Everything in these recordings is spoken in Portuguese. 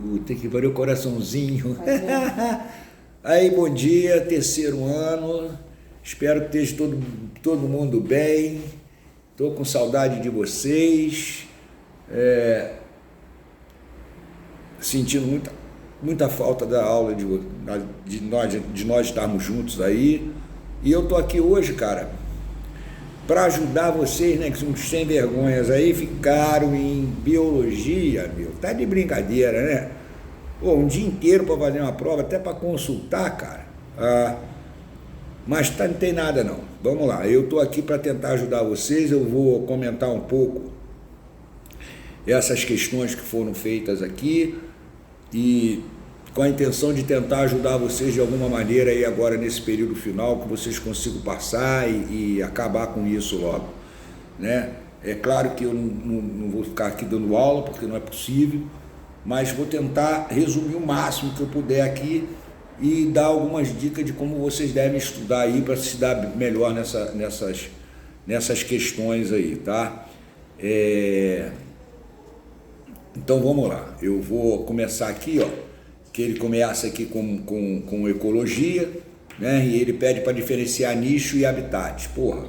Puta que pariu, coraçãozinho. Aí, bom dia, terceiro ano. Espero que esteja todo mundo bem. Estou com saudade de vocês. Sentindo muita falta da aula de nós estarmos juntos aí. E eu estou aqui hoje, cara, para ajudar vocês, né, que são sem vergonhas aí, ficaram em biologia, meu. Tá de brincadeira, né? Pô, um dia inteiro para fazer uma prova, até para consultar, cara. Mas não tem nada não. Vamos lá, eu estou aqui para tentar ajudar vocês. Eu vou comentar um pouco essas questões que foram feitas aqui e com a intenção de tentar ajudar vocês de alguma maneira aí agora nesse período final, que vocês consigam passar e acabar com isso logo, né? É claro que eu não vou ficar aqui dando aula, porque não é possível, mas vou tentar resumir o máximo que eu puder aqui e dar algumas dicas de como vocês devem estudar aí para se dar melhor nessas questões aí, tá? Então vamos lá, eu vou começar aqui, ó, que ele começa aqui com ecologia, né? E ele pede para diferenciar nicho e habitat. Porra,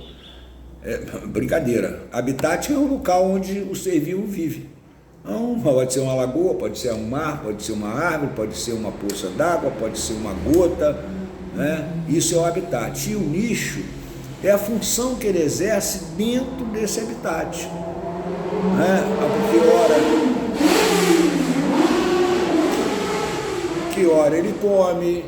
brincadeira. Habitat é o local onde o ser vivo vive. Então, pode ser uma lagoa, pode ser um mar, pode ser uma árvore, pode ser uma poça d'água, pode ser uma gota, né? Isso é o habitat. E o nicho é a função que ele exerce dentro desse habitat, né? Que hora ele come,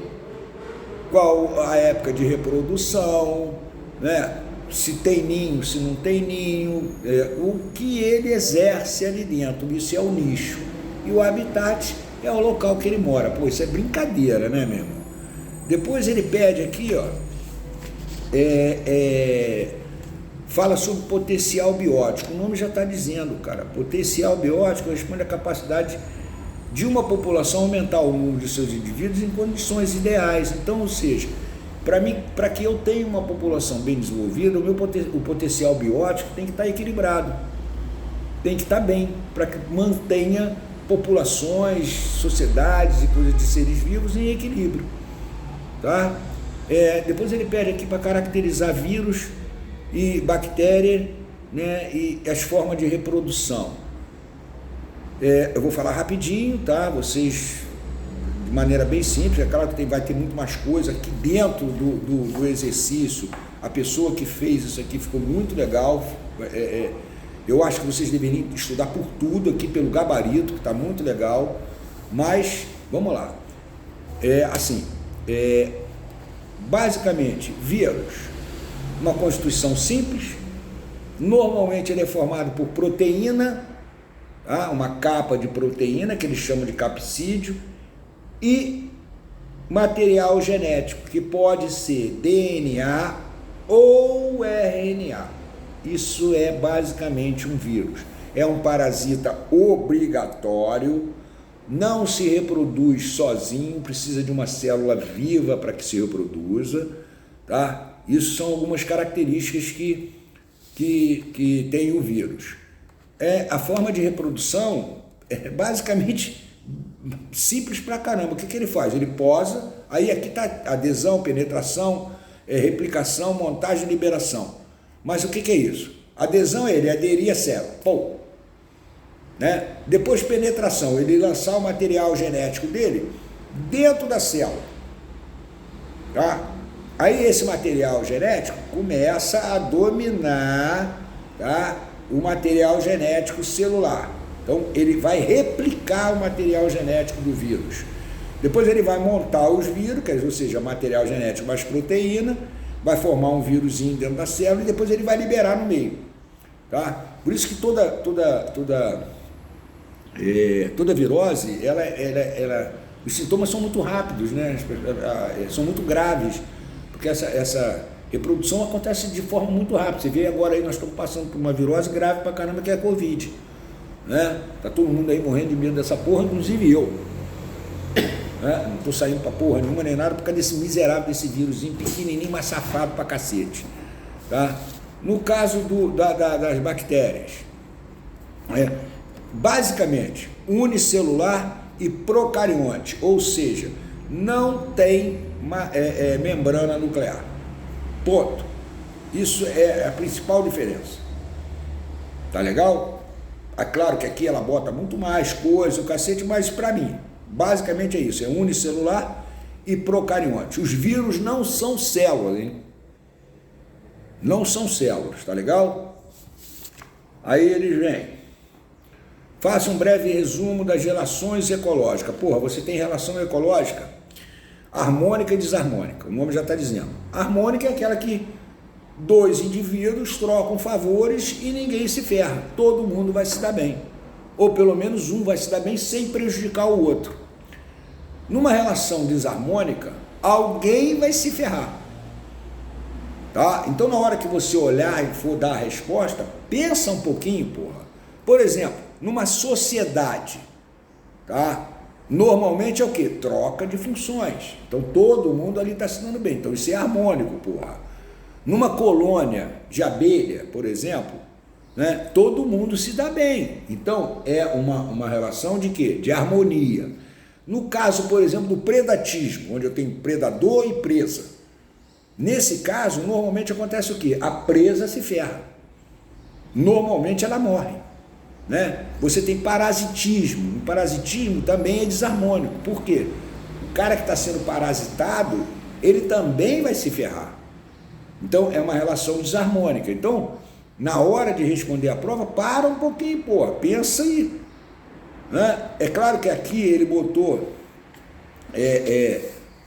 qual a época de reprodução, né? Se tem ninho, se não tem ninho, o que ele exerce ali dentro, isso é o nicho. E o habitat é o local que ele mora. Pô, isso é brincadeira, né, meu irmão? Depois ele pede aqui, ó, fala sobre potencial biótico. O nome já está dizendo, cara. Potencial biótico responde à capacidade de uma população aumentar o número de seus indivíduos em condições ideais. Então, ou seja, para que eu tenha uma população bem desenvolvida, o potencial biótico tem que estar equilibrado, tem que estar bem, para que mantenha populações, sociedades e coisas de seres vivos em equilíbrio, tá? Depois ele pede aqui para caracterizar vírus e bactérias, né, e as formas de reprodução. Eu vou falar rapidinho, tá? Vocês, de maneira bem simples, é claro que vai ter muito mais coisa aqui dentro do exercício. A pessoa que fez isso aqui ficou muito legal. Eu acho que vocês deveriam estudar por tudo aqui, pelo gabarito, que está muito legal. Mas, vamos lá. Basicamente, vírus, uma constituição simples. Normalmente ele é formado por proteína, uma capa de proteína, que eles chamam de capsídeo, e material genético, que pode ser DNA ou RNA. Isso é basicamente um vírus. É um parasita obrigatório, não se reproduz sozinho, precisa de uma célula viva para que se reproduza, tá? Isso são algumas características que tem o vírus. A forma de reprodução é basicamente simples pra caramba. O que ele faz? Ele posa, aí aqui está adesão, penetração, replicação, montagem e liberação. Mas o que é isso? Adesão é ele aderir à célula, pô, né? Depois penetração, ele lançar o material genético dele dentro da célula, tá? Aí esse material genético começa a dominar, tá, o material genético celular. Então ele vai replicar o material genético do vírus. Depois ele vai montar os vírus, ou seja, material genético mais proteína, vai formar um vírusinho dentro da célula e depois ele vai liberar no meio, tá? Por isso que toda virose, os sintomas são muito rápidos, né? São muito graves, porque essa reprodução acontece de forma muito rápida. Você vê agora aí, nós estamos passando por uma virose grave pra caramba, que é a Covid, né? Tá todo mundo aí morrendo de medo dessa porra, inclusive eu, né? Não tô saindo pra porra nenhuma nem nada por causa desse miserável, desse vírusinho pequenininho, mas safado pra cacete, tá? No caso das bactérias, basicamente unicelular, e procarionte, ou seja, não tem membrana nuclear. Ponto. Isso é a principal diferença. Tá legal? É claro que aqui ela bota muito mais coisa, o cacete, mas para mim, basicamente é isso, é unicelular e procarionte. Os vírus não são células, hein? Não são células, tá legal? Aí eles vêm. Faça um breve resumo das relações ecológicas. Porra, você tem relação ecológica harmônica e desarmônica, o nome já está dizendo. Harmônica é aquela que dois indivíduos trocam favores e ninguém se ferra, todo mundo vai se dar bem, ou pelo menos um vai se dar bem sem prejudicar o outro. Numa relação desarmônica, alguém vai se ferrar, tá? Então na hora que você olhar e for dar a resposta, pensa um pouquinho, porra. Por exemplo, numa sociedade, tá? Normalmente é o que? Troca de funções, então todo mundo ali está se dando bem, então isso é harmônico, porra. Numa colônia de abelha, por exemplo, né, todo mundo se dá bem. Então, é uma relação de quê? De harmonia. No caso, por exemplo, do predatismo, onde eu tenho predador e presa. Nesse caso, normalmente acontece o quê? A presa se ferra. Normalmente ela morre. Né? Você tem parasitismo. O parasitismo também é desarmônico. Por quê? O cara que está sendo parasitado, ele também vai se ferrar. Então, é uma relação desarmônica. Então, na hora de responder a prova, para um pouquinho, pô, pensa aí. Né? É claro que aqui ele botou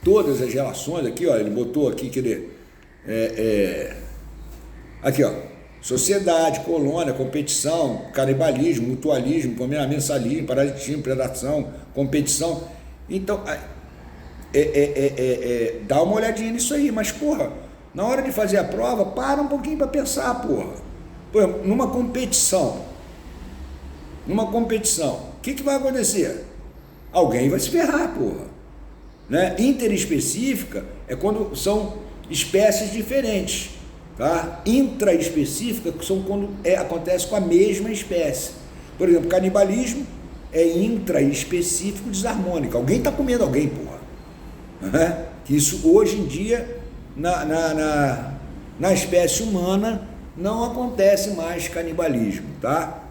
todas as relações, aqui, ó, ele botou aqui, aqui, ó, sociedade, colônia, competição, canibalismo, mutualismo, mensalismo, parasitismo, predação, competição. Então, dá uma olhadinha nisso aí, mas, porra, na hora de fazer a prova, para um pouquinho para pensar, porra. Por exemplo, numa competição, o que vai acontecer? Alguém vai se ferrar, porra. Né? Interespecífica é quando são espécies diferentes, tá? Intraespecífica são quando acontece com a mesma espécie. Por exemplo, canibalismo é intraespecífico desarmônico. Alguém está comendo alguém, porra. Né? Que isso hoje em dia na espécie humana não acontece mais canibalismo, tá?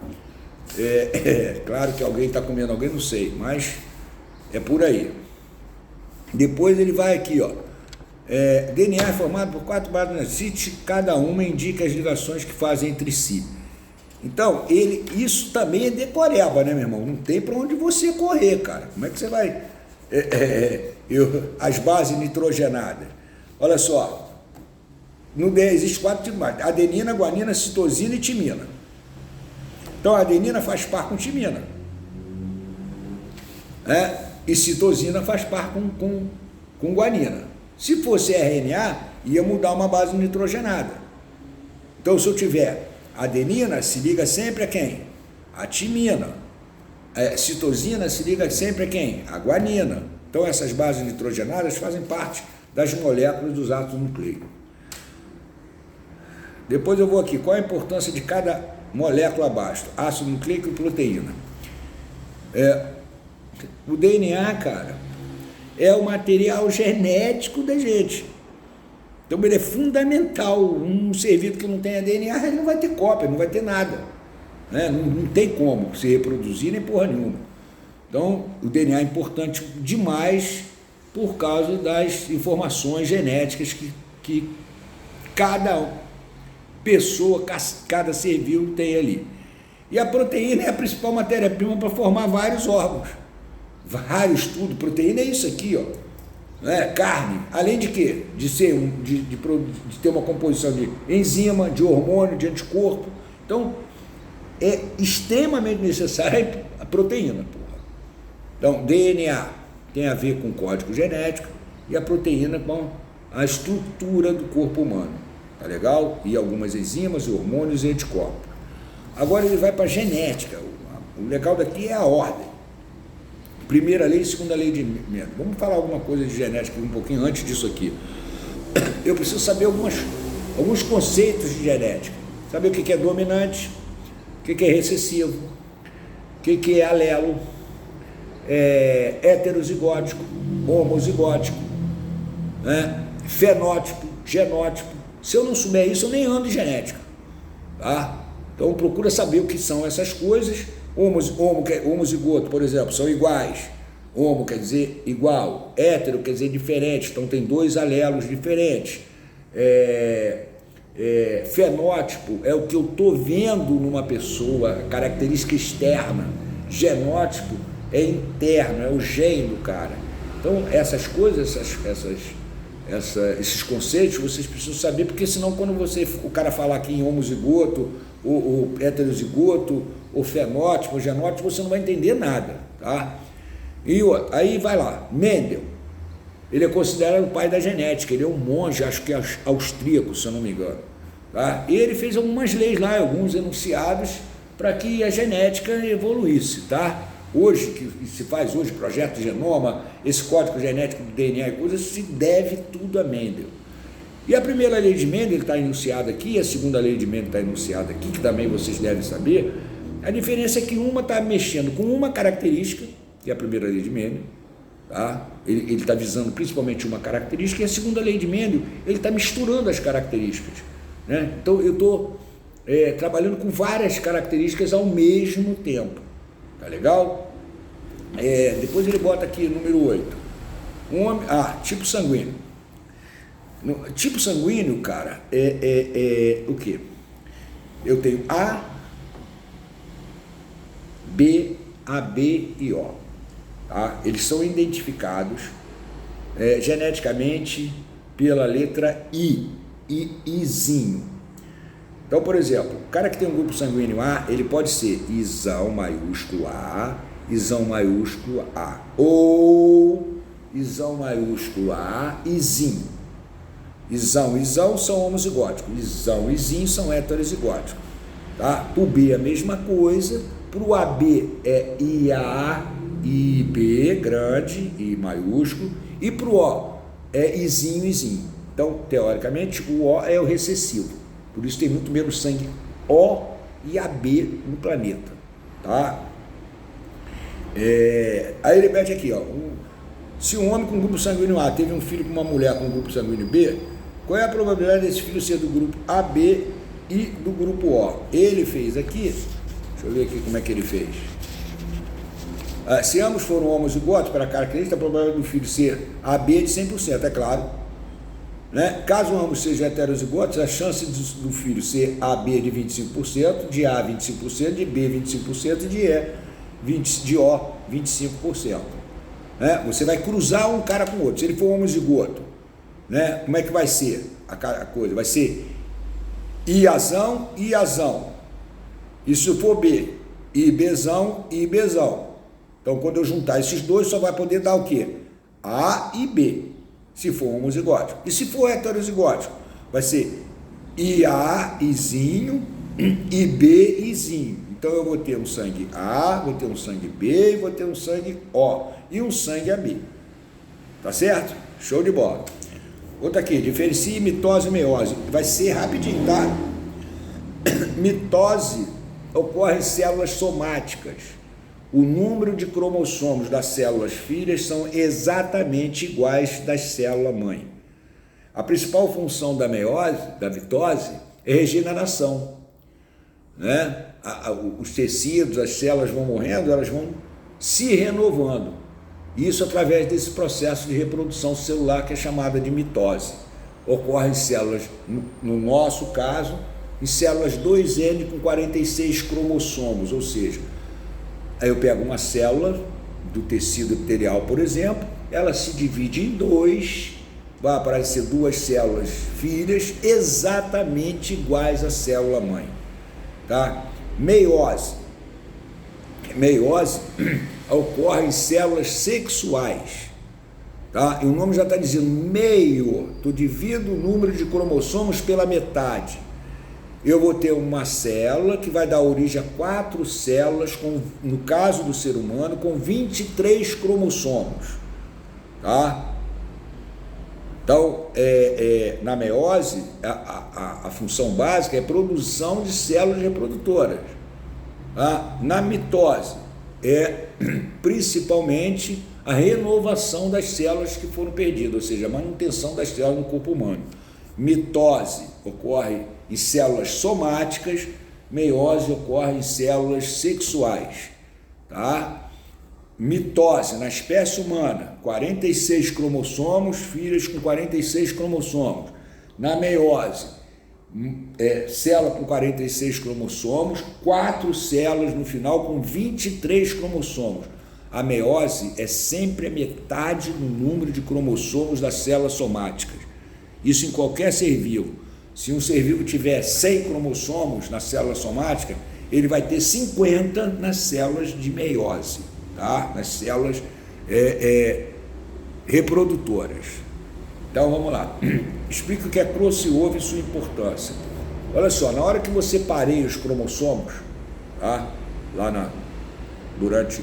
Claro que alguém está comendo alguém, não sei, mas é por aí. Depois ele vai aqui, ó. DNA é formado por 4 bases, CIT, cada uma indica as ligações que fazem entre si. Então, isso também é decoreba, né, meu irmão? Não tem para onde você correr, cara. Como é que você vai... as bases nitrogenadas. Olha só, existe 4 tipos de adenina, guanina, citosina e timina. Então a adenina faz par com timina, e citosina faz par com guanina. Se fosse RNA, ia mudar uma base nitrogenada. Então se eu tiver adenina, se liga sempre a quem? A timina. Citosina se liga sempre a quem? A guanina. Então essas bases nitrogenadas fazem parte das moléculas dos átomos nucleicos. Depois eu vou aqui, qual a importância de cada molécula abaixo? Ácido nucleico e proteína. O DNA, cara, é o material genético da gente. Então ele é fundamental. Um ser vivo que não tenha DNA, ele não vai ter cópia, não vai ter nada. Né? Não tem como se reproduzir nem porra nenhuma. Então o DNA é importante demais por causa das informações genéticas que cada pessoa, cada ser vivo tem ali. E a proteína é a principal matéria-prima para formar vários órgãos. Vários, tudo. Proteína é isso aqui, ó. Carne, além de quê? De ter uma composição de enzima, de hormônio, de anticorpo. Então, é extremamente necessária a proteína, porra. Então, DNA tem a ver com código genético e a proteína com a estrutura do corpo humano, tá legal? E algumas enzimas, hormônios e anticorpos. Agora ele vai para a genética. O legal daqui é a ordem. Primeira lei e segunda lei de Mendel. Vamos falar alguma coisa de genética um pouquinho antes disso aqui. Eu preciso saber alguns conceitos de genética. Saber o que é dominante, o que é recessivo, o que é alelo, heterozigótico, homozigótico, né? Fenótipo, genótipo. Se eu não souber isso, eu nem ando em genética, tá? Então procura saber o que são essas coisas. Homozigoto, por exemplo, são iguais. Homo quer dizer igual, hétero quer dizer diferente, então tem dois alelos diferentes. Fenótipo é o que eu estou vendo numa pessoa, característica externa. Genótipo é interno, é o gene do cara. Então essas coisas, esses conceitos vocês precisam saber, porque senão quando o cara falar aqui em homozigoto, ou heterozigoto, ou fenótipo, ou genótipo, você não vai entender nada, tá? E aí vai lá, Mendel, ele é considerado o pai da genética, ele é um monge, acho que é austríaco, se eu não me engano, tá? E ele fez algumas leis lá, alguns enunciados para que a genética evoluísse, tá? Hoje, que se faz hoje, projeto de genoma, esse código genético do DNA e coisas, se deve tudo a Mendel. E a primeira lei de Mendel está enunciada aqui, a segunda lei de Mendel está enunciada aqui, que também vocês devem saber. A diferença é que uma está mexendo com uma característica, que é a primeira lei de Mendel, tá? Ele está visando principalmente uma característica, e a segunda lei de Mendel, ele está misturando as características, né? Então eu estou trabalhando com várias características ao mesmo tempo, tá legal? Depois ele bota aqui número 8, tipo sanguíneo. No tipo sanguíneo, cara, o que? Eu tenho A, B e O. Tá? Eles são identificados geneticamente pela letra Izinho. Então, por exemplo, o cara que tem um grupo sanguíneo A, ele pode ser Izão maiúsculo A, Izão maiúsculo A, ou Izão maiúsculo A, Izinho. Izão e Izão são homozigóticos, Izão e Izinho são heterozigóticos. Tá? Para o B é a mesma coisa, para o AB é IA, IB grande, I maiúsculo, e para o O é Izinho, Izinho. Então, teoricamente, o O é o recessivo, por isso tem muito menos sangue O e AB no planeta. Tá? Aí ele mete aqui, ó, se um homem com grupo sanguíneo A teve um filho com uma mulher com grupo sanguíneo B, qual é a probabilidade desse filho ser do grupo AB e do grupo O? Ele fez aqui, deixa eu ver aqui como é que ele fez. Se ambos foram homozigotos, para a característica, a probabilidade do filho ser AB de 100%, é claro. Né? Caso ambos sejam heterozigotos, a chance do filho ser AB de 25%, de A 25%, de B 25% e de O 25%. Né? Você vai cruzar um cara com o outro. Se ele for homozigoto, né? Como é que vai ser a coisa? Vai ser Iazão e Iazão. E se for B, IBzão e IBzão. Então, quando eu juntar esses dois, só vai poder dar o quê? A e B, se for homozigótico. E se for heterozigótico, vai ser IA, Izinho, IB, Izinho. Então, eu vou ter um sangue A, vou ter um sangue B e vou ter um sangue O. E um sangue AB. Tá certo? Show de bola. Outra aqui, diferencie mitose e meiose. Vai ser rapidinho, tá? Mitose ocorre em células somáticas. O número de cromossomos das células filhas são exatamente iguais das células mãe. A principal função da meiose, da mitose, é regeneração, né? Os tecidos, as células vão morrendo, elas vão se renovando. Isso através desse processo de reprodução celular que é chamada de mitose. Ocorre em células, no nosso caso, em células 2N com 46 cromossomos, ou seja, aí eu pego uma célula do tecido epitelial, por exemplo, ela se divide em dois, vai aparecer duas células filhas exatamente iguais à célula mãe. Tá? Meiose. Meiose ocorre em células sexuais. Tá? E o nome já está dizendo meio, tu divido o número de cromossomos pela metade. Eu vou ter uma célula que vai dar origem a 4 células, no caso do ser humano, com 23 cromossomos. Tá? Então, na meiose, a função básica é produção de células reprodutoras. Tá? Na mitose, é principalmente a renovação das células que foram perdidas, ou seja, a manutenção das células no corpo humano. Mitose ocorre em células somáticas, meiose ocorre em células sexuais, tá? Mitose na espécie humana, 46 cromossomos, filhas com 46 cromossomos. Na meiose, célula com 46 cromossomos, 4 células no final com 23 cromossomos. A meiose é sempre a metade do número de cromossomos das células somáticas. Isso em qualquer ser vivo. Se um ser vivo tiver 100 cromossomos na célula somática, ele vai ter 50 nas células de meiose, tá? Nas células reprodutoras. Então vamos lá. Explica o que é crossover e sua importância. Olha só, na hora que você pareia os cromossomos, tá? Durante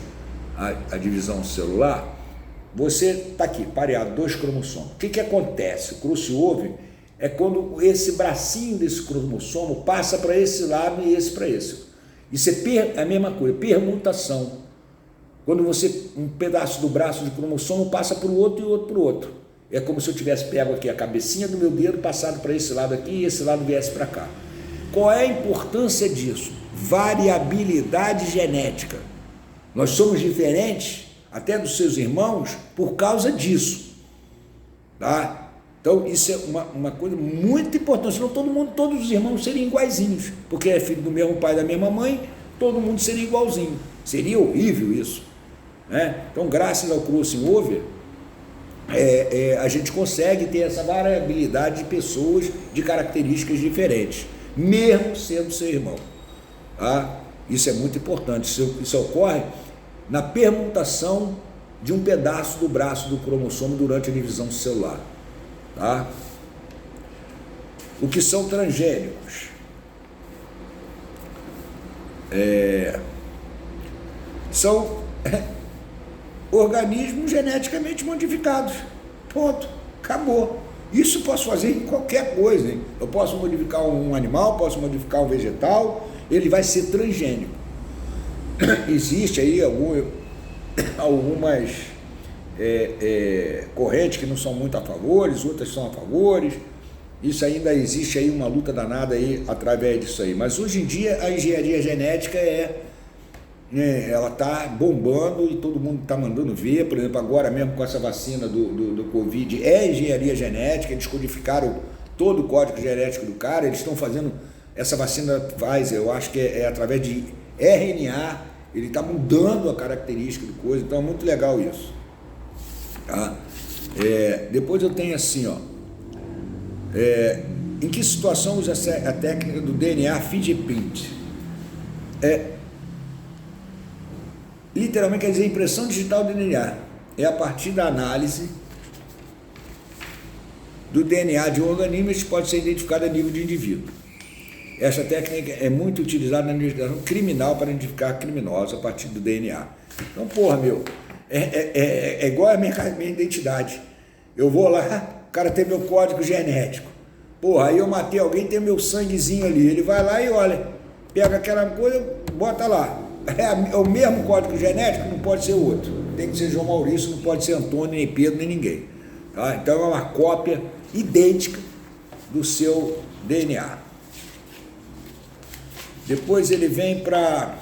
a divisão celular, você está aqui, pareado, 2 cromossomos. O que acontece? O crossover é quando esse bracinho desse cromossomo passa para esse lado e esse para esse. Isso é a mesma coisa, permutação. Quando um pedaço do braço de cromossomo passa para o outro e o outro para o outro. É como se eu tivesse pego aqui a cabecinha do meu dedo, passado para esse lado aqui e esse lado viesse para cá. Qual é a importância disso? Variabilidade genética. Nós somos diferentes, até dos seus irmãos, por causa disso. Tá? Então, isso é uma coisa muito importante. Senão todos os irmãos seriam iguaizinhos, porque é filho do mesmo pai e da mesma mãe, todo mundo seria igualzinho. Seria horrível isso. Né? Então, graças ao crossover, a gente consegue ter essa variabilidade de pessoas de características diferentes, mesmo sendo seu irmão. Tá? Isso é muito importante. Isso ocorre na permutação de um pedaço do braço do cromossomo durante a divisão celular. Tá? O que são transgênicos? São organismos geneticamente modificados. Ponto. Acabou. Isso eu posso fazer em qualquer coisa. Hein? Eu posso modificar um animal, posso modificar um vegetal, ele vai ser transgênico. Existe aí algumas correntes que não são muito a favores, outras são a favores. Isso ainda existe aí uma luta danada aí através disso aí. Mas hoje em dia a engenharia genética ela está bombando e todo mundo está mandando ver. Por exemplo, agora mesmo com essa vacina do Covid, engenharia genética, eles codificaram todo o código genético do cara, eles estão fazendo essa vacina Pfizer, eu acho que é através de RNA, ele está mudando a característica do coisa, então é muito legal isso. Tá? Depois eu tenho assim, ó, em que situação usa a técnica do DNA fingerprint? Literalmente quer dizer impressão digital do DNA. É a partir da análise do DNA de um organismo que pode ser identificado a nível de indivíduo. Essa técnica é muito utilizada na investigação criminal para identificar criminosos a partir do DNA. Então, porra, é igual a minha identidade. Eu vou lá, o cara tem meu código genético. Porra, aí eu matei alguém, tem meu sanguezinho ali. Ele vai lá e olha, pega aquela coisa, bota lá. É o mesmo código genético, não pode ser outro. Tem que ser João Maurício, não pode ser Antônio, nem Pedro, nem ninguém. Tá? Então é uma cópia idêntica do seu DNA. Depois ele vem para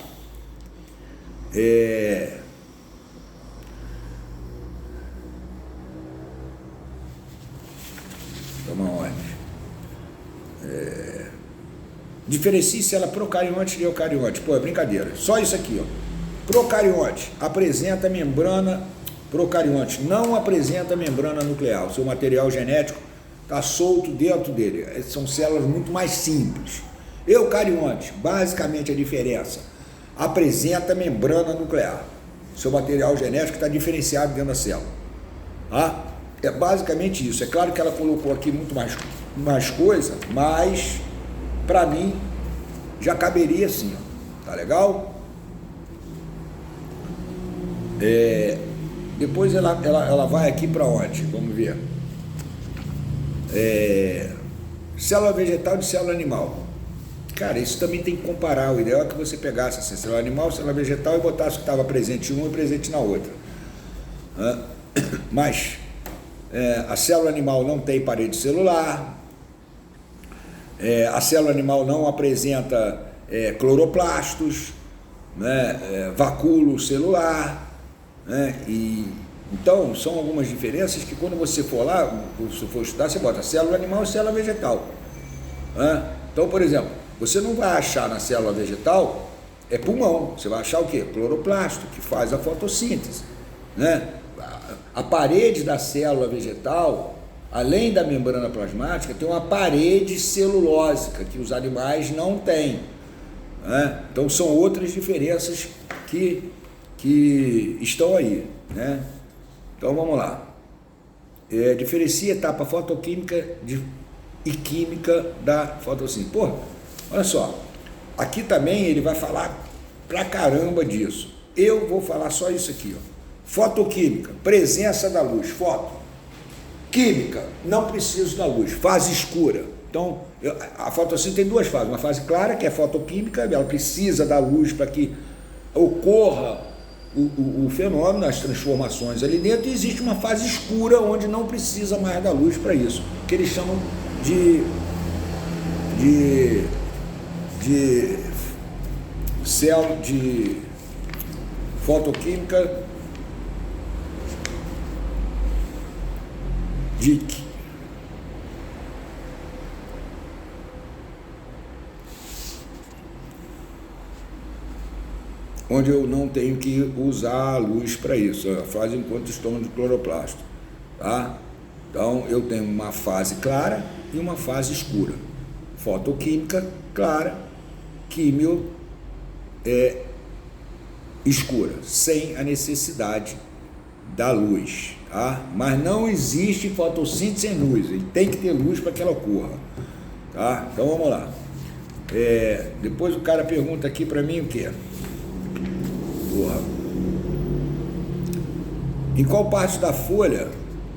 toma ordem. Diferencie se ela procarionte de eucarionte. Pô, é brincadeira. Só isso aqui, ó. Procarionte apresenta membrana. Procarionte não apresenta membrana nuclear. O seu material genético está solto dentro dele. São células muito mais simples. Eucarionte, basicamente a diferença, apresenta membrana nuclear. Seu material genético está diferenciado dentro da célula. Tá? É basicamente isso. É claro que ela colocou aqui muito mais coisa, mas para mim já caberia assim, ó. Tá legal? Depois ela vai aqui para onde? Vamos ver. Célula vegetal de célula animal. Cara, isso também tem que comparar. O ideal é que você pegasse assim, célula animal, célula vegetal e botasse o que estava presente em uma e presente na outra. Mas a célula animal não tem parede celular, a célula animal não apresenta cloroplastos, né, vacúolo celular, né, então são algumas diferenças que quando você for lá, se for estudar, você bota célula animal e célula vegetal. Né? Então, por exemplo, você não vai achar na célula vegetal pulmão, você vai achar o quê? Cloroplasto, que faz a fotossíntese. Né? A parede da célula vegetal, além da membrana plasmática, tem uma parede celulósica que os animais não têm. Né? Então são outras diferenças que estão aí. Né? Então vamos lá. Diferencia a etapa fotoquímica e química da fotossíntese. Pô, olha só, aqui também ele vai falar pra caramba disso. Eu vou falar só isso aqui, ó. Fotoquímica, presença da luz, foto. Química, não preciso da luz, fase escura. Então, a fotossíntese tem duas fases. Uma fase clara, que é fotoquímica, ela precisa da luz para que ocorra o fenômeno, as transformações ali dentro, e existe uma fase escura, onde não precisa mais da luz para isso, que eles chamam de célula de fotoquímica onde eu não tenho que usar a luz para isso, faz enquanto estão de cloroplasto, tá? Então eu tenho uma fase clara e uma fase escura. Fotoquímica clara, químio escura, sem a necessidade da luz, tá? Mas não existe fotossíntese sem luz, ele tem que ter luz para que ela ocorra, tá? Então vamos lá. Depois o cara pergunta aqui para mim o que? Em qual parte da folha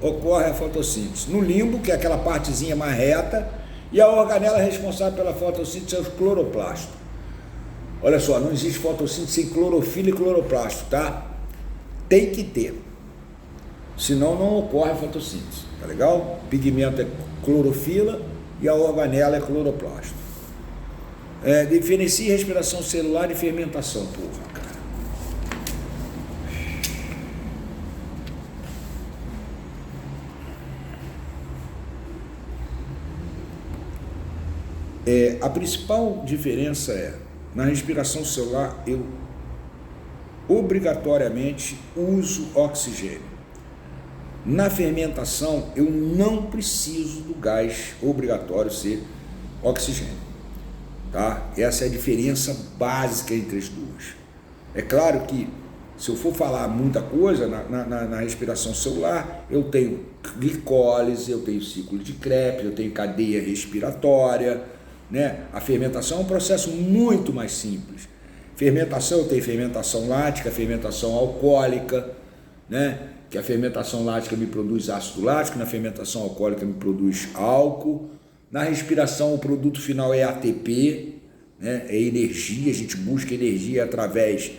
ocorre a fotossíntese? No limbo, que é aquela partezinha mais reta, e a organela responsável pela fotossíntese é o cloroplasto. Olha só, não existe fotossíntese sem clorofila e cloroplasto, tá? Tem que ter, senão não ocorre a fotossíntese, tá legal? O pigmento é clorofila e a organela é cloroplasto. Diferencie respiração celular e fermentação, porra, cara. A principal diferença na respiração celular, eu obrigatoriamente uso oxigênio. Na fermentação, eu não preciso do gás obrigatório ser oxigênio. Tá? Essa é a diferença básica entre as duas. É claro que, se eu for falar muita coisa na respiração celular, eu tenho glicólise, eu tenho ciclo de Krebs, eu tenho cadeia respiratória, né? A fermentação é um processo muito mais simples. Fermentação, tem fermentação lática, fermentação alcoólica, né? Que a fermentação lática me produz ácido lático, na fermentação alcoólica me produz álcool. Na respiração o produto final é ATP, né? É energia, a gente busca energia através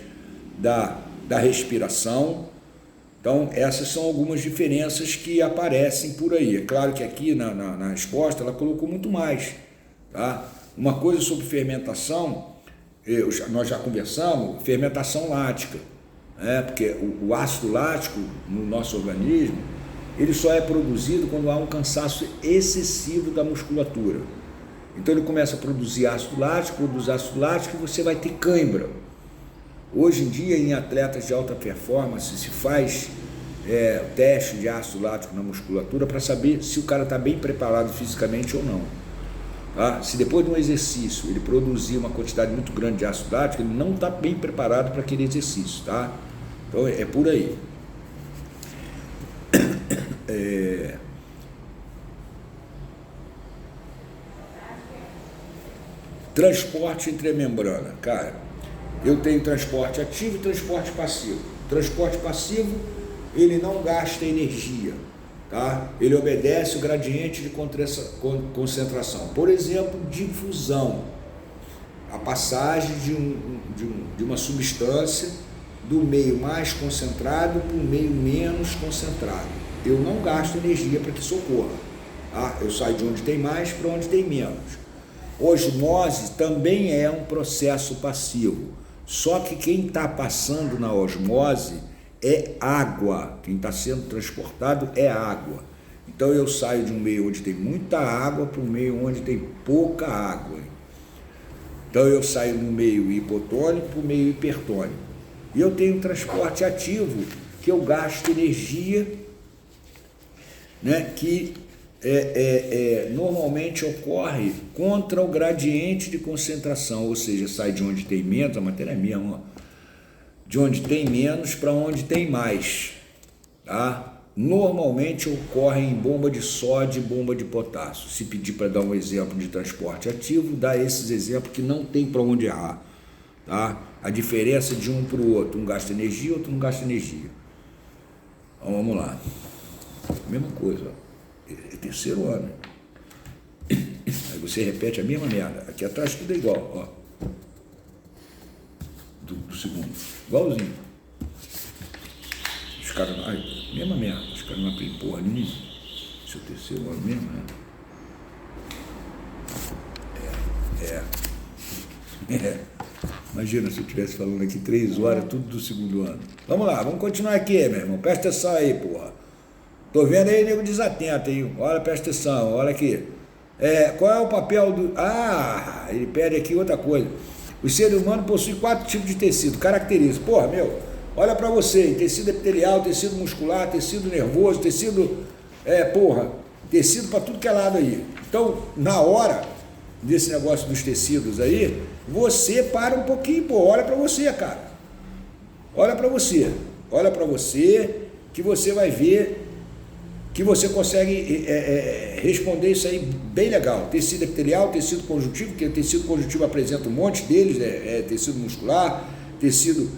da respiração. Então essas são algumas diferenças que aparecem por aí. É claro que aqui na resposta ela colocou muito mais. Tá? Uma coisa sobre fermentação, nós já conversamos, fermentação lática, né? Porque o ácido lático no nosso organismo, ele só é produzido quando há um cansaço excessivo da musculatura. Então ele começa a produzir ácido lático e você vai ter cãibra. Hoje em dia, em atletas de alta performance, se faz teste de ácido lático na musculatura para saber se o cara está bem preparado fisicamente ou não. Tá? Se depois de um exercício ele produzir uma quantidade muito grande de ácido lático, ele não está bem preparado para aquele exercício, tá? Então é por aí. Transporte entre a membrana, cara. Eu tenho transporte ativo e transporte passivo. Transporte passivo, ele não gasta energia. Tá? Ele obedece o gradiente de concentração. Por exemplo, difusão. a passagem de uma substância do meio mais concentrado para um meio menos concentrado. Eu não gasto energia para que isso ocorra. Tá? Eu saio de onde tem mais para onde tem menos. Osmose também é um processo passivo, só que quem está passando na osmose é água, quem está sendo transportado é água. Então eu saio de um meio onde tem muita água para um meio onde tem pouca água. Então eu saio no meio hipotônico para o meio hipertônico. E eu tenho transporte ativo, que eu gasto energia, né, que normalmente ocorre contra o gradiente de concentração, ou seja, sai de onde tem menos, a matéria é mesmo, ó, de onde tem menos para onde tem mais, tá? Normalmente ocorre em bomba de sódio e bomba de potássio. Se pedir para dar um exemplo de transporte ativo, dá esses exemplos que não tem para onde errar, tá? A diferença de um para o outro, um gasta energia, outro não gasta energia. Então, vamos lá, mesma coisa, ó. É terceiro ano. Aí você repete a mesma merda. Aqui atrás tudo é igual, ó. Do segundo. Igualzinho. Os caras. Mesma merda. Os caras não aprendem porra nenhuma. Esse é o terceiro ano mesmo, né? Imagina se eu estivesse falando aqui 3 horas, tudo do segundo ano. Vamos lá, vamos continuar aqui, meu irmão. Presta atenção aí, porra. Tô vendo aí, nego desatento, hein? Olha, presta atenção, olha aqui. Qual é o papel do... ele pede aqui outra coisa. O ser humano possui 4 tipos de tecido, características. Porra, meu, olha pra você, tecido epitelial, tecido muscular, tecido nervoso, tecido... tecido pra tudo que é lado aí. Então, na hora desse negócio dos tecidos aí, você para um pouquinho, pô, olha pra você, cara. Olha pra você que você vai ver que você consegue responder isso aí bem legal. Tecido epitelial, tecido conjuntivo, que o tecido conjuntivo apresenta um monte deles, tecido muscular, tecido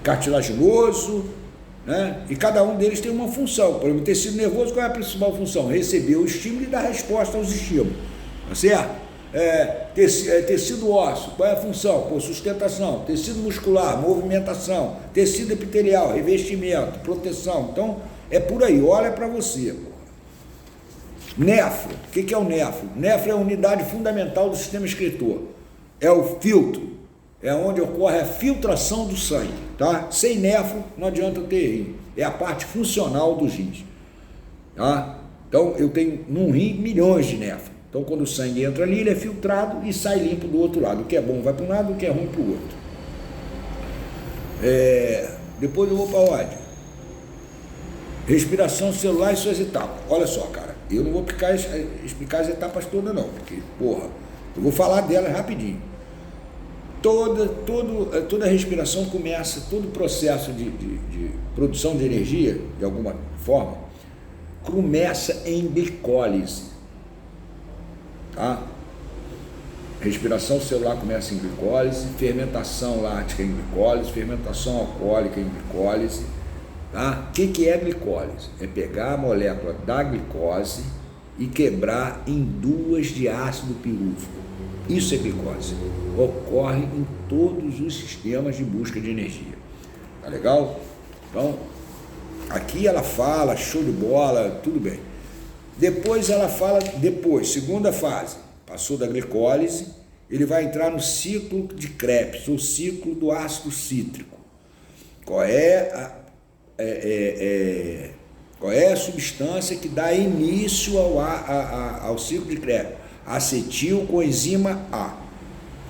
cartilaginoso, né? E cada um deles tem uma função. Por exemplo, o tecido nervoso, qual é a principal função? Receber o estímulo e dar resposta aos estímulos, tá certo? Tecido ósseo, qual é a função? Sustentação. Tecido muscular, movimentação. Tecido epitelial, revestimento, proteção. Então, é por aí, olha para você. Néfro, o que é o néfro? Néfro é a unidade fundamental do sistema excretor. É o filtro, é onde ocorre a filtração do sangue, tá? Sem néfro não adianta eu ter rim, é a parte funcional dos rins, tá? Então, eu tenho num rim milhões de néfros. Então, quando o sangue entra ali, ele é filtrado e sai limpo do outro lado. O que é bom vai para um lado, o que é ruim para o outro. Depois eu vou para onde? Respiração celular e suas etapas. Olha só, cara, eu não vou explicar as etapas todas não, porque, porra, eu vou falar delas rapidinho. Toda respiração começa, todo o processo de produção de energia, de alguma forma, começa em glicólise. Tá? Respiração celular começa em glicólise, fermentação lática em glicólise, fermentação alcoólica em glicólise. Tá? O que é glicólise? É pegar a molécula da glicose e quebrar em 2 de ácido pirúvico. Isso é glicose. Ocorre em todos os sistemas de busca de energia. Tá legal? Então, aqui ela fala, show de bola, tudo bem. Depois ela fala, segunda fase, passou da glicólise, ele vai entrar no ciclo de Krebs, ou ciclo do ácido cítrico. Qual é a substância que dá início ao ciclo de Krebs? Acetil coenzima A.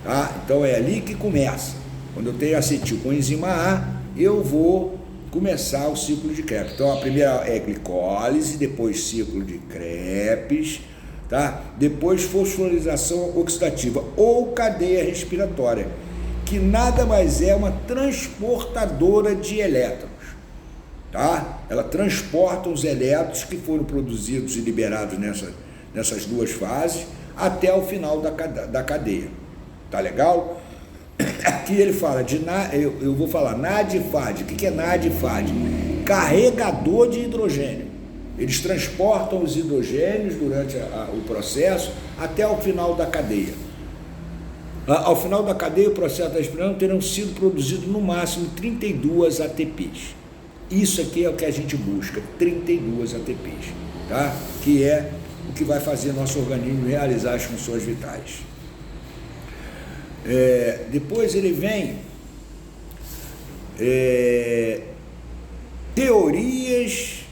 Tá? Então é ali que começa. Quando eu tenho acetil coenzima A, eu vou começar o ciclo de Krebs. Então a primeira é glicólise, depois ciclo de Krebs, tá? Depois fosforilação oxidativa ou cadeia respiratória, que nada mais é uma transportadora de elétrons, tá? Ela transporta os elétrons que foram produzidos e liberados nessas 2 fases até o final da cadeia. Tá legal? Aqui ele fala eu vou falar NAD e FAD. O que é NAD e FAD? Carregador de hidrogênio. Eles transportam os hidrogênios durante o processo até o final da cadeia. Ao final da cadeia, o processo da respiração terão sido produzido no máximo 32 ATPs. Isso aqui é o que a gente busca, 32 ATPs, tá? Que é o que vai fazer nosso organismo realizar as funções vitais. Depois ele vem teorias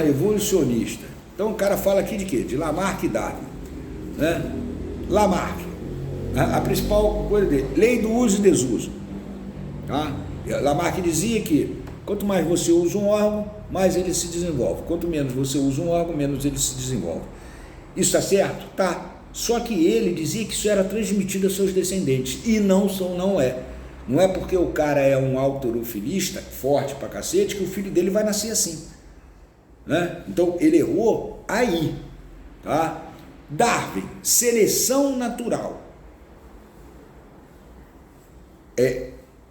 evolucionistas. Então o cara fala aqui de quê? De Lamarck e Darwin, né? Lamarck, a principal coisa dele, lei do uso e desuso, tá? Lamarck dizia que quanto mais você usa um órgão, mais ele se desenvolve. Quanto menos você usa um órgão, menos ele se desenvolve. Isso está certo? Tá. Só que ele dizia que isso era transmitido a seus descendentes. E não é. Não é porque o cara é um halterofilista, forte pra cacete, que o filho dele vai nascer assim, né? Então ele errou aí, tá? Darwin, seleção natural.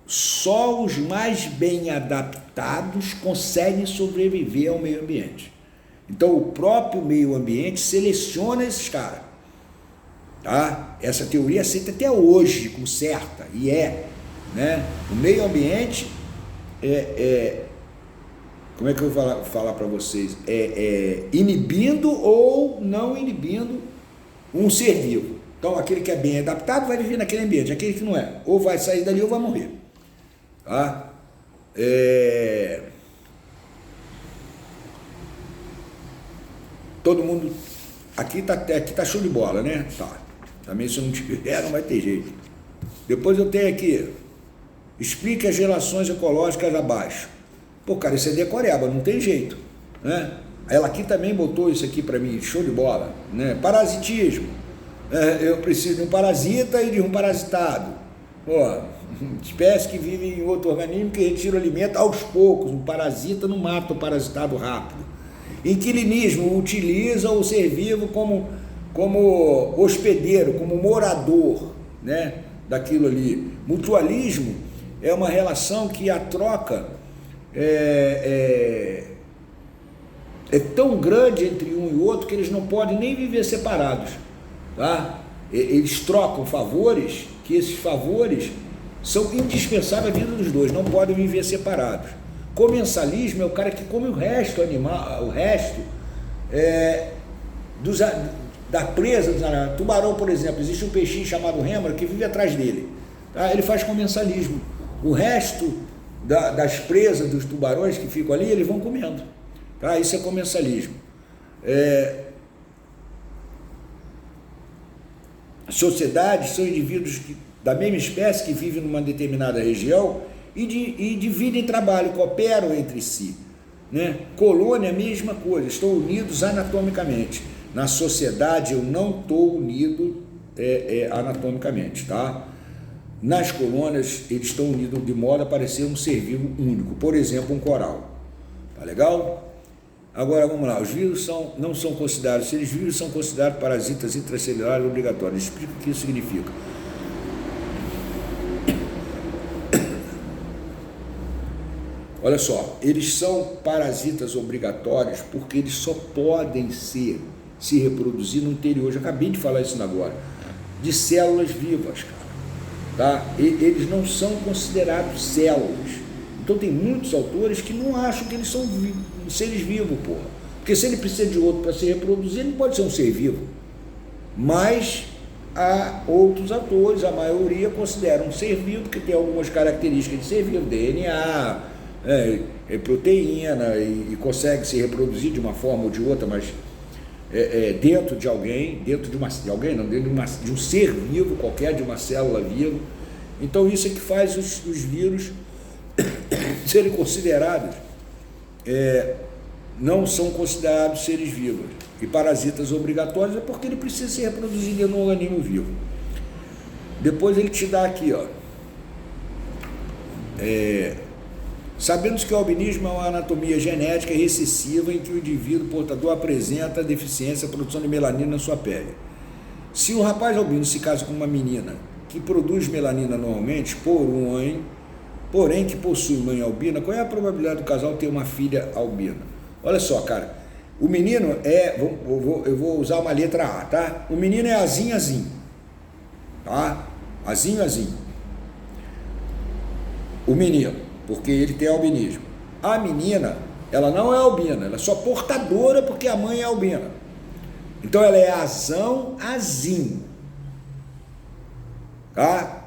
Só os mais bem adaptados conseguem sobreviver ao meio ambiente. Então o próprio meio ambiente seleciona esses caras, tá? Essa teoria é aceita até hoje como certa, e né? O meio ambiente como é que eu vou falar para vocês? Inibindo ou não inibindo um ser vivo. Então aquele que é bem adaptado vai viver naquele ambiente, aquele que não é, ou vai sair dali ou vai morrer. Tá? Todo mundo aqui tá show de bola, né? Tá. Também se não tiver, não vai ter jeito. Depois eu tenho aqui, explique as relações ecológicas abaixo. Pô, cara, isso é decoreba, não tem jeito, né? Ela aqui também botou isso aqui para mim, show de bola, né? Parasitismo. Eu preciso de um parasita e de um parasitado. Pô, espécie que vive em outro organismo que retira o alimento aos poucos. Um parasita não mata o parasitado rápido. Inquilinismo utiliza o ser vivo como hospedeiro, como morador, né, daquilo ali. Mutualismo é uma relação que a troca é tão grande entre um e outro que eles não podem nem viver separados, tá? Eles trocam favores, que esses favores são indispensáveis à vida dos dois, não podem viver separados. Comensalismo é o cara que come o resto animal, o resto da presa dos animais. Tubarão, por exemplo, existe um peixinho chamado rêmora que vive atrás dele, tá? Ele faz comensalismo. O resto das presas dos tubarões que ficam ali, eles vão comendo, tá? Isso é comensalismo. Sociedades são indivíduos da mesma espécie que vivem numa determinada região e dividem trabalho, cooperam entre si, né? Colônia, a mesma coisa, estão unidos anatomicamente. Na sociedade eu não estou unido anatomicamente, tá? Nas colônias eles estão unidos de modo a parecer um ser vivo único, por exemplo, um coral. Tá legal? Agora vamos lá, os vírus não são considerados, seres vivos são considerados parasitas intracelulares obrigatórios. Explica o que isso significa. Olha só, eles são parasitas obrigatórios porque eles só podem se reproduzir no interior, já acabei de falar isso agora, de células vivas, cara. Tá? Eles não são considerados células. Então tem muitos autores que não acham que eles são seres vivos, porra. Porque se ele precisa de outro para se reproduzir, ele pode ser um ser vivo. Mas há outros autores, a maioria considera um ser vivo porque tem algumas características de ser vivo, DNA, proteína, e consegue se reproduzir de uma forma ou de outra, mas dentro de alguém, dentro de um ser vivo qualquer, de uma célula viva. Então isso é que faz os vírus serem considerados, não são considerados seres vivos. E parasitas obrigatórios é porque ele precisa se reproduzir dentro de um organismo vivo. Depois ele te dá aqui, ó, sabemos que o albinismo é uma anatomia genética recessiva em que o indivíduo portador apresenta deficiência na produção de melanina na sua pele. Se um rapaz albino se casa com uma menina que produz melanina normalmente, porém que possui mãe albina, qual é a probabilidade do casal ter uma filha albina? Olha só, cara, o menino eu vou usar uma letra A, tá? O menino é azinho, azinho, tá? Azinho, azinho. O menino, porque ele tem albinismo. A menina, ela não é albina, ela é só portadora porque a mãe é albina. Então ela é azão, azinho, tá?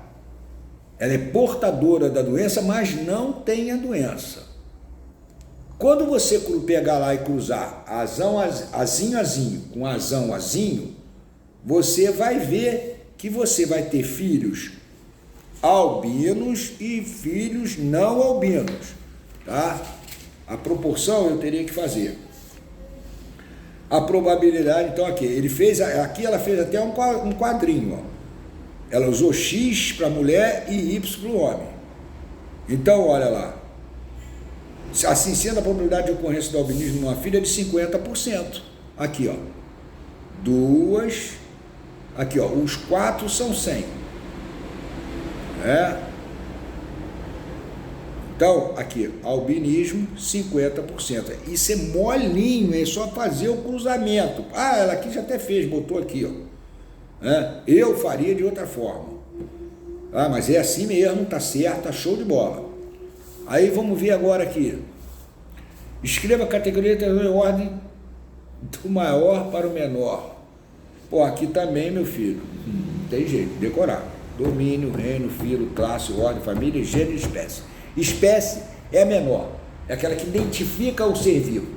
Ela é portadora da doença, mas não tem a doença. Quando você pegar lá e cruzar azão, azinho, azinho com azão, azinho, você vai ver que você vai ter filhos albinos e filhos não albinos, tá? A proporção eu teria que fazer. A probabilidade, então aqui, ela fez até um quadrinho, ó. Ela usou X para mulher e Y para o homem. Então, olha lá. Assim sendo, a probabilidade de ocorrência do albinismo numa filha é de 50%. Aqui, ó. Duas. Aqui, ó. Os 4 são 100. Então, aqui, albinismo, 50%. Isso é molinho, é só fazer o cruzamento. Ah, ela aqui já até fez, botou aqui, ó. Eu faria de outra forma. Mas é assim mesmo, tá certo, tá show de bola. Aí vamos ver agora aqui. Escreva a categoria em ordem do maior para o menor. Pô, aqui também, meu filho. Não tem jeito, decorar. Domínio, reino, filo, classe, ordem, família, gênero e espécie. Espécie é a menor, é aquela que identifica o ser vivo.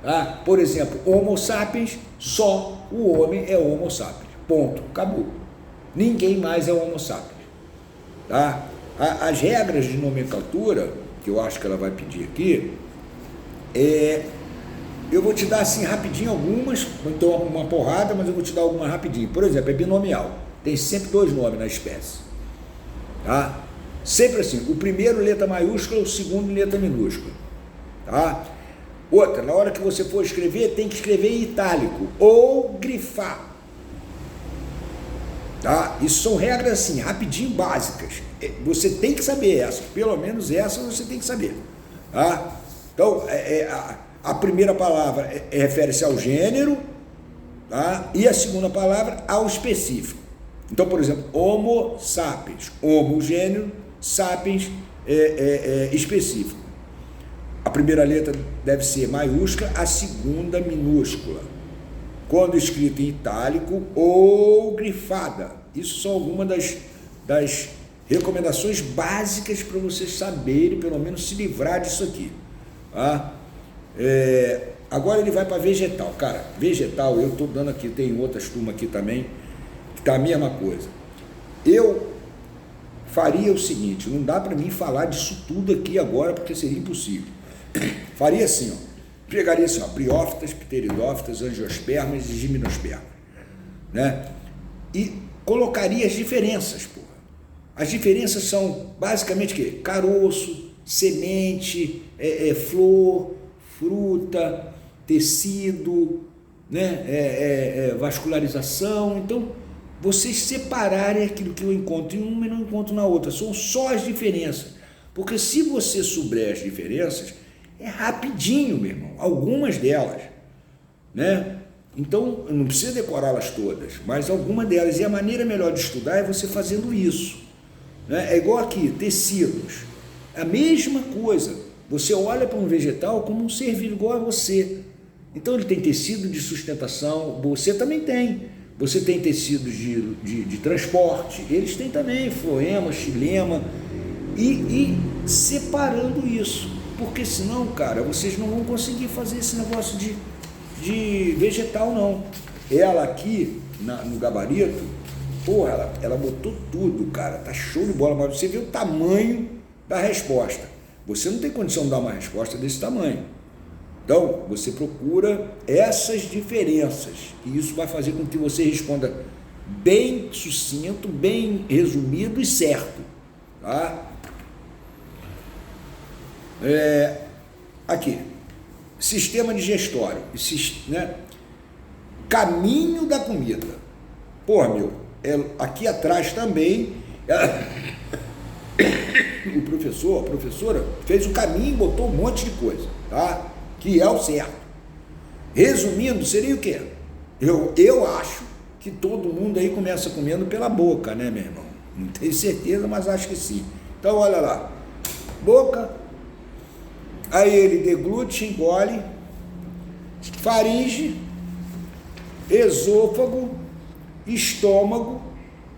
Tá? Por exemplo, Homo sapiens, só o homem é Homo sapiens. Ponto, acabou. Ninguém mais é Homo sapiens. Tá? As regras de nomenclatura, que eu acho que ela vai pedir aqui, eu vou te dar assim rapidinho algumas, então uma porrada, mas eu vou te dar algumas rapidinho. Por exemplo, é binomial, tem sempre 2 nomes na espécie. Tá? Sempre assim, o primeiro letra maiúscula, o segundo letra minúscula. Tá? Outra, na hora que você for escrever, tem que escrever em itálico ou grifar. Tá? Isso são regras assim, rapidinho, básicas. Você tem que saber essa, pelo menos essa você tem que saber. Tá? Então, a primeira palavra refere-se ao gênero, tá? E a segunda palavra ao específico. Então, por exemplo, Homo sapiens, Homo gênero, sapiens específico. A primeira letra deve ser maiúscula, a segunda minúscula. Quando escrito em itálico ou grifada. Isso são algumas das recomendações básicas para vocês saberem, pelo menos se livrar disso aqui. Tá? Agora ele vai para vegetal. Cara, vegetal eu estou dando aqui, tem outras turmas aqui também, que está a mesma coisa. Eu faria o seguinte, não dá para mim falar disso tudo aqui agora, porque seria impossível. Faria assim, ó. Pegaria assim, ó, briófitas, pteridófitas, angiospermas e gimnospermas, né? E colocaria as diferenças, porra. As diferenças são basicamente o quê? Caroço, semente, flor, fruta, tecido, né? Vascularização. Então, vocês separarem aquilo que eu encontro em uma e não encontro na outra. São só as diferenças. Porque se você souber as diferenças, é rapidinho, meu irmão, algumas delas, né? Então, não precisa decorá-las todas, mas algumas delas, e a maneira melhor de estudar é você fazendo isso, né? É igual aqui, tecidos, a mesma coisa, você olha para um vegetal como um ser vivo igual a você, então ele tem tecido de sustentação, você também tem, você tem tecidos de transporte, eles têm também, floema, xilema, e separando isso. Porque senão, cara, vocês não vão conseguir fazer esse negócio de vegetal, não. Ela aqui, no gabarito, porra, ela botou tudo, cara, tá show de bola, mas você vê o tamanho da resposta. Você não tem condição de dar uma resposta desse tamanho. Então, você procura essas diferenças, e isso vai fazer com que você responda bem sucinto, bem resumido e certo, tá? Aqui, sistema digestório, né? Caminho da comida. Porra, meu, aqui atrás também, o professor, a professora fez o caminho e botou um monte de coisa, tá? que é o certo. Resumindo, seria o quê? Eu acho que todo mundo aí começa comendo pela boca, né, meu irmão? Não tenho certeza, mas acho que sim. Então, olha lá. Boca, aí ele deglute, engole, faringe, esôfago, estômago,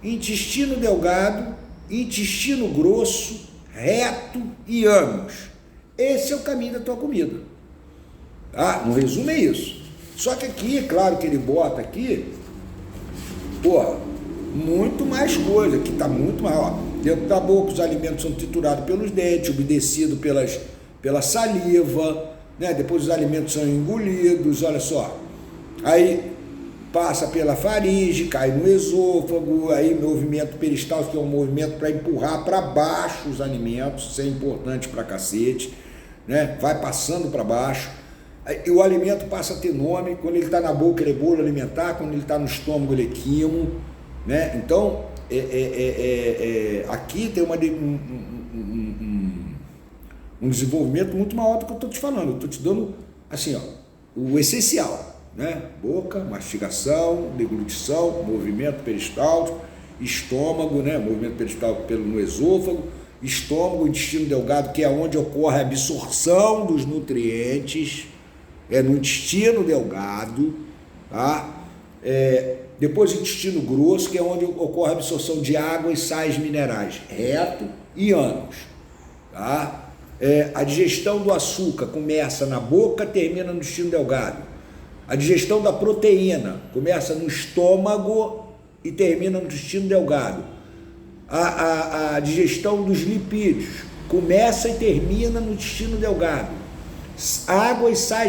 intestino delgado, intestino grosso, reto e ânus. Esse é o caminho da tua comida. Tá? No resumo é isso. Só que aqui, claro que ele bota aqui, muito mais coisa, que está muito maior. Dentro da boca, os alimentos são triturados pelos dentes, umedecidos pela saliva, né? Depois os alimentos são engolidos, olha só. Aí passa pela faringe, cai no esôfago, aí movimento peristáltico, que é um movimento para empurrar para baixo os alimentos, isso é importante pra cacete, né? Vai passando para baixo. E o alimento passa a ter nome, quando ele está na boca ele é bolo alimentar, quando ele está no estômago ele é quimo, né? Então, aqui tem um desenvolvimento muito maior do que eu estou te falando. Eu estou te dando, assim, o essencial, né? Boca, mastigação, deglutição, movimento peristáltico, estômago, né? Movimento peristáltico no esôfago, estômago, intestino delgado, que é onde ocorre a absorção dos nutrientes, no intestino delgado, tá? Depois o intestino grosso, que é onde ocorre a absorção de água e sais minerais, reto e ânus, tá? A digestão do açúcar começa na boca, termina no intestino delgado. A digestão da proteína começa no estômago e termina no intestino delgado. A digestão dos lipídios começa e termina no intestino delgado. Água e sais